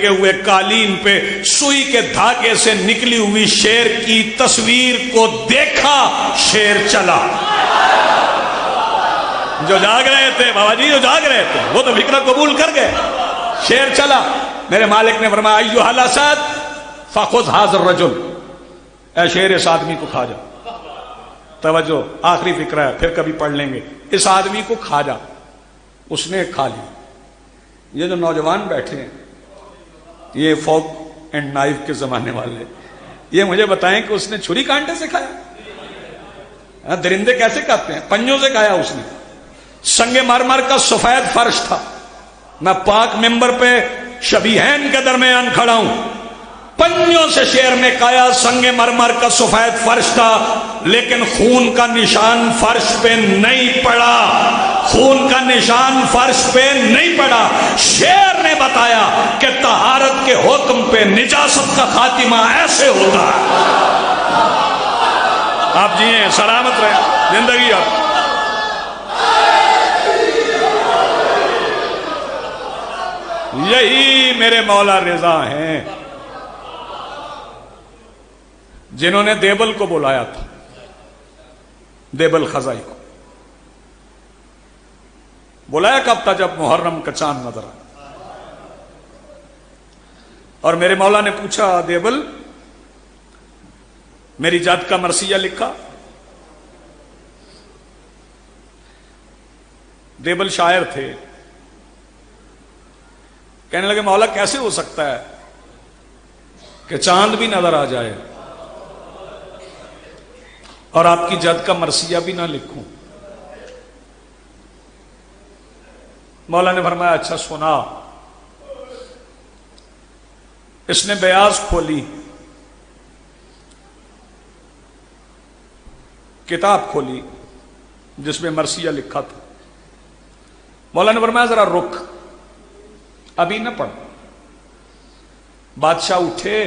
لٹکے ہوئے قالین پہ سوئی کے دھاگے سے نکلی ہوئی شیر کی تصویر کو دیکھا، شیر چلا۔ جو جاگ رہے تھے بابا جی، جو جاگ رہے تھے وہ تو فکرہ قبول کر گئے، شیر چلا۔ میرے مالک نے فرمایا ایھا الاسد فخذ ھذا الرجل، اے شیر اس آدمی کو کھا جا۔ توجہ، آخری فکرہ ہے، پھر کبھی پڑھ لیں گے۔ اس آدمی کو کھا جا۔ اس نے کھا لی۔ یہ جو نوجوان بیٹھے ہیں یہ فوک اینڈ نائف کے زمانے والے، یہ مجھے بتائیں کہ اس نے چھری کانٹے سے کھایا؟ درندے کیسے کھاتے ہیں؟ پنجوں سے کھایا اس نے۔ سنگ مرمر کا سفید فرش تھا، میں پاک ممبر پہ شبیہین کے درمیان کھڑا ہوں، پنجوں سے شیر نے کھایا۔ سنگ مرمر کا سفید فرش تھا لیکن خون کا نشان فرش پہ نہیں پڑا، خون کا نشان فرش پہ نہیں پڑا۔ شیر نے بتایا کہ طہارت کے حکم پہ نجاست کا خاتمہ ایسے ہوتا ہے۔ آپ جیئیں، سلامت رہیں، زندگی آپ۔ یہی میرے مولا رضا ہیں جنہوں نے دیبل کو بلایا تھا، دیبل خزائی کو بلایا کب تھا؟ جب محرم کا چاند نظر آیا، اور میرے مولا نے پوچھا دیبل میری جد کا مرثیہ لکھا؟ دیبل شاعر تھے، کہنے لگے مولا کیسے ہو سکتا ہے کہ چاند بھی نظر آ جائے اور آپ کی جد کا مرثیہ بھی نہ لکھوں؟ مولا نے فرمایا اچھا سنا۔ اس نے بیاض کھولی، کتاب کھولی جس میں مرثیہ لکھا تھا۔ مولا نے فرمایا ذرا رک، ابھی نہ پڑھ۔ بادشاہ اٹھے،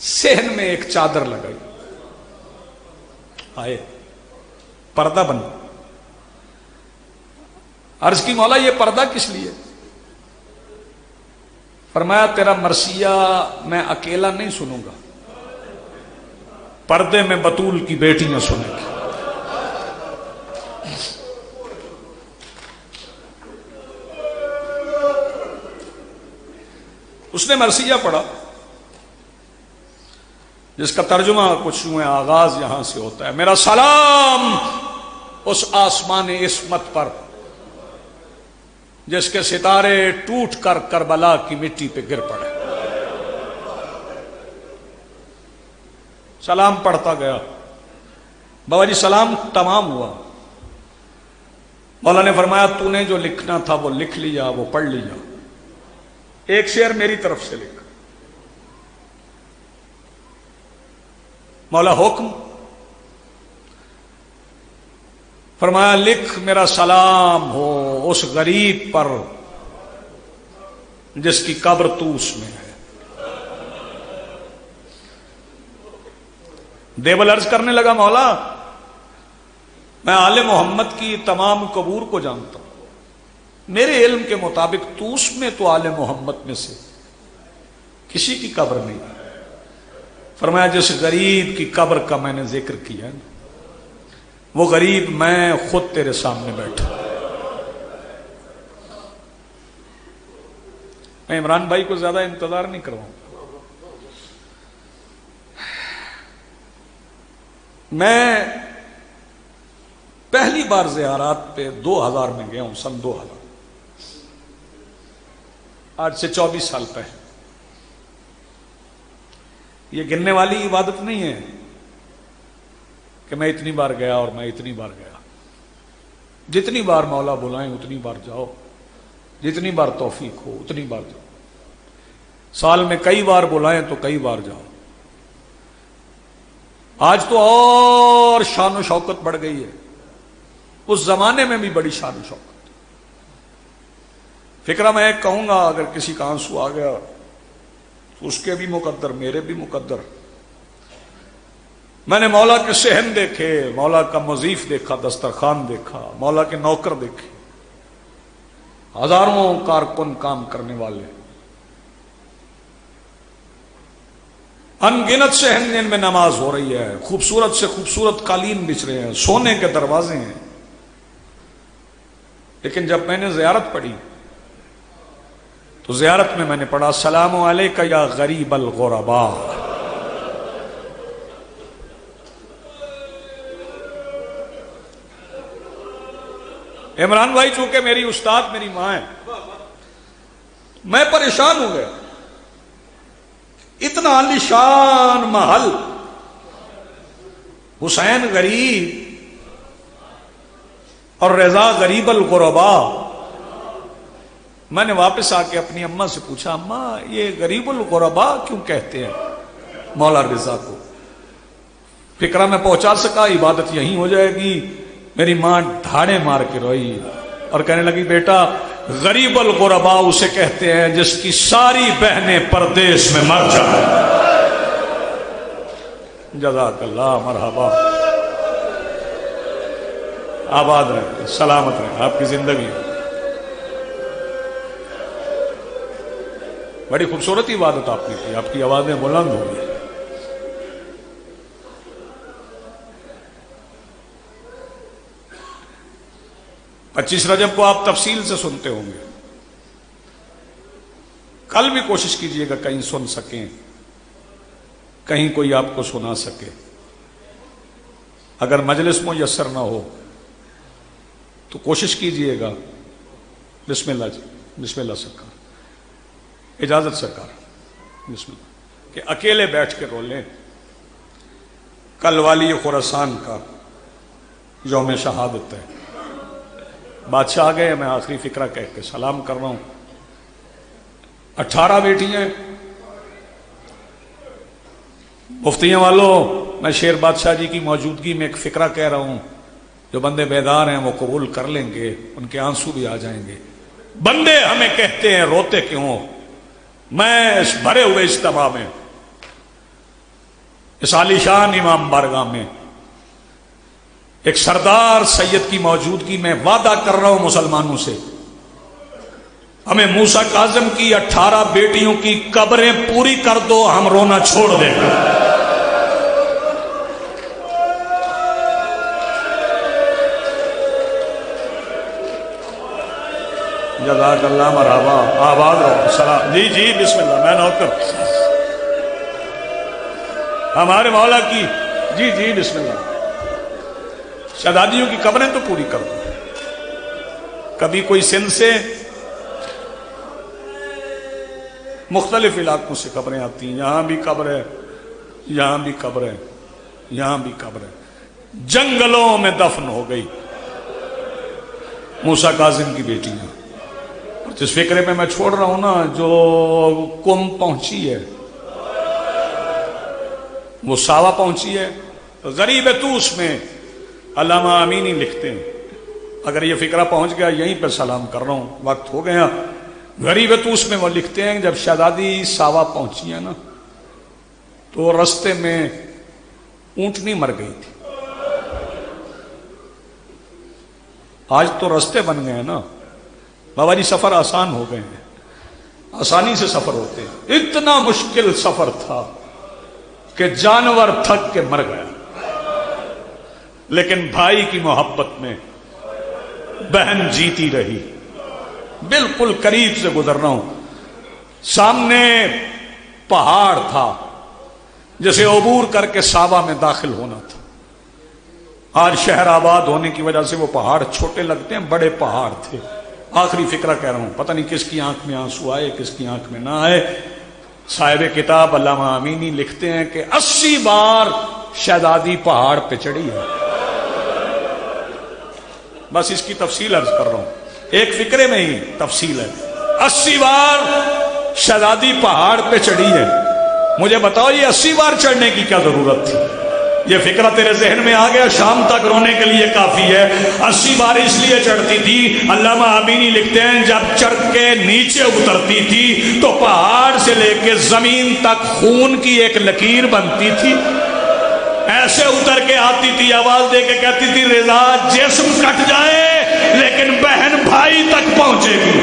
صحن میں ایک چادر لگائی، آئے پردہ بنا۔ عرض کی مولا یہ پردہ کس لیے؟ فرمایا تیرا مرثیہ میں اکیلا نہیں سنوں گا، پردے میں بطول کی بیٹی نہ سنے گی۔ اس نے مرثیہ پڑھا جس کا ترجمہ کچھ یوں ہے، آغاز یہاں سے ہوتا ہے، میرا سلام اس آسمان عصمت پر جس کے ستارے ٹوٹ کر کربلا کی مٹی پہ گر پڑے۔ سلام پڑھتا گیا، بابا جی سلام تمام ہوا۔ مولا نے فرمایا تو نے جو لکھنا تھا وہ لکھ لیا، وہ پڑھ لیا، ایک شعر میری طرف سے لکھ۔ مولا حکم؟ فرمایا لکھ میرا سلام ہو اس غریب پر جس کی قبر توس میں ہے۔ دیبل عرض کرنے لگا مولا میں آل محمد کی تمام قبور کو جانتا ہوں، میرے علم کے مطابق توس میں تو آل محمد میں سے کسی کی قبر نہیں۔ فرمایا جس غریب کی قبر کا میں نے ذکر کیا ہے وہ غریب میں خود تیرے سامنے بیٹھا۔ میں عمران بھائی کو زیادہ انتظار نہیں کرواؤں، میں پہلی بار زیارات پہ 2000 میں گیا ہوں، سن 2000، آج سے 24 سال پہلے۔ یہ گننے والی عبادت نہیں ہے کہ میں اتنی بار گیا اور میں اتنی بار گیا۔ جتنی بار مولا بلائیں اتنی بار جاؤ، جتنی بار توفیق ہو اتنی بار جاؤ۔ سال میں کئی بار بلائیں تو کئی بار جاؤ۔ آج تو اور شان و شوکت بڑھ گئی ہے، اس زمانے میں بھی بڑی شان و شوکت۔ فکرہ میں ایک کہوں گا، اگر کسی کا آنسو آ گیا تو اس کے بھی مقدر، میرے بھی مقدر۔ میں نے مولا کے صحن دیکھے، مولا کا مضیف دیکھا، دسترخوان دیکھا، مولا کے نوکر دیکھے، ہزاروں کارکن کام کرنے والے، انگنت سے ہن میں نماز ہو رہی ہے، خوبصورت سے خوبصورت قالین بچھ رہے ہیں، سونے کے دروازے ہیں، لیکن جب میں نے زیارت پڑھی تو زیارت میں نے پڑھا السلام علیک یا غریب الغرباء۔ عمران بھائی چونکہ میری استاد میری ماں ہے، میں پریشان ہو گیا، اتنا عالی شان محل، حسین غریب اور رضا غریب الغرباء۔ میں نے واپس آ کے اپنی اماں سے پوچھا، اماں یہ غریب الغرباء کیوں کہتے ہیں مولا رضا کو؟ فکرہ میں پہنچا سکا، عبادت یہیں ہو جائے گی۔ میری ماں دھاڑے مار کے روئی اور کہنے لگی، بیٹا غریب الغرباء اسے کہتے ہیں جس کی ساری بہنیں پردیس میں مر جائیں۔ جزاک اللہ، مرحبا، آباد رہیں، سلامت رہیں، آپ کی زندگی بڑی خوبصورت عبادت آپ نے کی، آپ کی آوازیں بلند ہو گئی۔ پچیس رجب کو آپ تفصیل سے سنتے ہوں گے، کل بھی کوشش کیجئے گا کہیں سن سکیں، کہیں کوئی آپ کو سنا سکے۔ اگر مجلس میسر نہ ہو تو کوشش کیجئے گا، بسم اللہ جی، بسم اللہ سرکار، اجازت سرکار، بسم اللہ، کہ اکیلے بیٹھ کے رو لیں۔ کل والی خراسان کا یوم شہادت ہے، بادشاہ آ گئے، میں آخری فکرہ کہہ کے سلام کر رہا ہوں۔ 18 بیٹیاں، مفتیوں والوں، میں شیر بادشاہ جی کی موجودگی میں ایک فکرہ کہہ رہا ہوں، جو بندے بیدار ہیں وہ قبول کر لیں گے، ان کے آنسو بھی آ جائیں گے۔ بندے ہمیں کہتے ہیں روتے کیوں؟ میں اس بھرے ہوئے اجتماع میں، اس عالی شان امام بارگاہ میں، ایک سردار سید کی موجودگی میں وعدہ کر رہا ہوں مسلمانوں سے، ہمیں موسیٰ کاظم کی 18 بیٹیوں کی قبریں پوری کر دو، ہم رونا چھوڑ دیں گے۔ جزاک اللہ، مرحبا، آباد رہو، سلام جی جی، بسم اللہ، میں نوکر ہمارے مولا کی، جی جی بسم اللہ۔ شہزادیوں کی قبریں تو پوری کر دو۔ کبھی کوئی سندھ سے مختلف علاقوں سے قبریں آتی ہیں، یہاں بھی قبر ہے، یہاں بھی قبر ہے، یہاں بھی قبر ہے۔ جنگلوں میں دفن ہو گئی موسیٰ کاظم کی بیٹیاں۔ اور جس فکرے میں میں چھوڑ رہا ہوں نا، جو کم پہنچی ہے، وہ ساوا پہنچی ہے، غریب توس میں علامہ امینی لکھتے ہیں، اگر یہ فکرہ پہنچ گیا، یہیں پر سلام کر رہا ہوں، وقت ہو گیا۔ غریب توس میں وہ لکھتے ہیں جب شہزادی ساوا پہنچی ہے نا، تو رستے میں اونٹنی مر گئی تھی۔ آج تو رستے بن گئے ہیں نا بابا جی، سفر آسان ہو گئے ہیں، آسانی سے سفر ہوتے ہیں۔ اتنا مشکل سفر تھا کہ جانور تھک کے مر گیا، لیکن بھائی کی محبت میں بہن جیتی رہی۔ بالکل قریب سے گزر رہا ہوں، سامنے پہاڑ تھا جسے عبور کر کے ساوا میں داخل ہونا تھا۔ آج شہر آباد ہونے کی وجہ سے وہ پہاڑ چھوٹے لگتے ہیں، بڑے پہاڑ تھے۔ آخری فکرہ کہہ رہا ہوں، پتہ نہیں کس کی آنکھ میں آنسو آئے، کس کی آنکھ میں نہ آئے۔ صاحب کتاب علامہ امینی لکھتے ہیں کہ 80 بار شہزادی پہاڑ پہ چڑھی ہے۔ بس اس کی تفصیل عرض کر رہا ہوں، ایک فکرے میں ہی تفصیل ہے۔ 80 بار شہزادی پہاڑ پہ چڑھی ہے۔ مجھے بتاؤ یہ 80 بار چڑھنے کی کیا ضرورت تھی؟ یہ فکرہ تیرے ذہن میں آ گیا، شام تک رونے کے لیے کافی ہے۔ 80 بار اس لیے چڑھتی تھی، علامہ امینی لکھتے ہیں جب چڑھ کے نیچے اترتی تھی تو پہاڑ سے لے کے زمین تک خون کی ایک لکیر بنتی تھی۔ ایسے اتر کے آتی تھی، آواز دے کے کہتی تھی، رضا جسم کٹ جائے لیکن بہن بھائی تک پہنچے گی۔